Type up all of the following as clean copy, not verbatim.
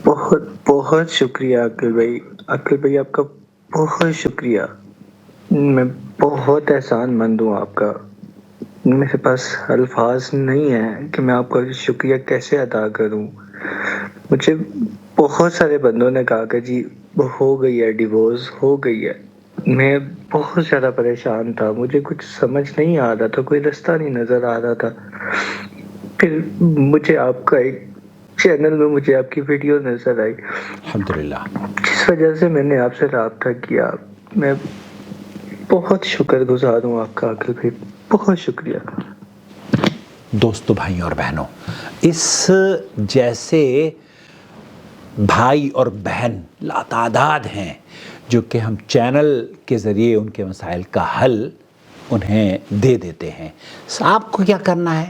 بہت بہت شکریہ عقیل بھائی. عقیل بھائی آپ کا بہت شکریہ. میں بہت احسان مند ہوں آپ کا. میرے پاس الفاظ نہیں ہیں کہ میں آپ کا شکریہ کیسے ادا کروں. مجھے بہت سارے بندوں نے کہا کہ جی ہو گئی ہے، ڈیورس ہو گئی ہے. میں بہت زیادہ پریشان تھا، مجھے کچھ سمجھ نہیں آ رہا تھا، کوئی رستہ نہیں نظر آ رہا تھا. پھر مجھے آپ کا ایک چینل میں مجھے آپ کی ویڈیو نظر آئی، الحمدللہ. جس وجہ سے میں نے آپ سے رابطہ کیا. میں بہت شکر گزار ہوں آپ کا عقیل بھائی، بہت شکریہ. دوستو، بھائیوں اور بہنوں، اس جیسے بھائی اور بہن لاتعداد ہیں جو کہ ہم چینل کے ذریعے ان کے مسائل کا حل انہیں دے دیتے ہیں. آپ کو کیا کرنا ہے؟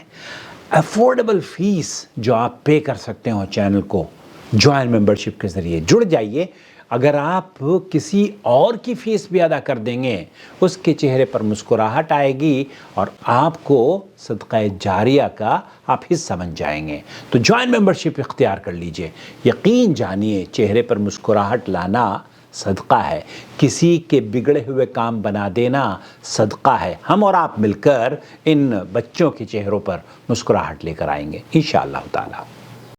افورڈیبل فیس جو آپ پے کر سکتے ہو چینل کو، جوائن ممبرشپ کے ذریعے جڑ جائیے. اگر آپ کسی اور کی فیس بھی ادا کر دیں گے، اس کے چہرے پر مسکراہٹ آئے گی اور آپ کو صدقہ جاریہ کا آپ حصہ بن جائیں گے. تو جوائن ممبرشپ اختیار کر لیجئے. یقین جانیے چہرے پر مسکراہٹ لانا صدقہ ہے، کسی کے بگڑے ہوئے کام بنا دینا صدقہ ہے. ہم اور آپ مل کر ان بچوں کے چہروں پر مسکراہٹ لے کر آئیں گے انشاءاللہ تعالی.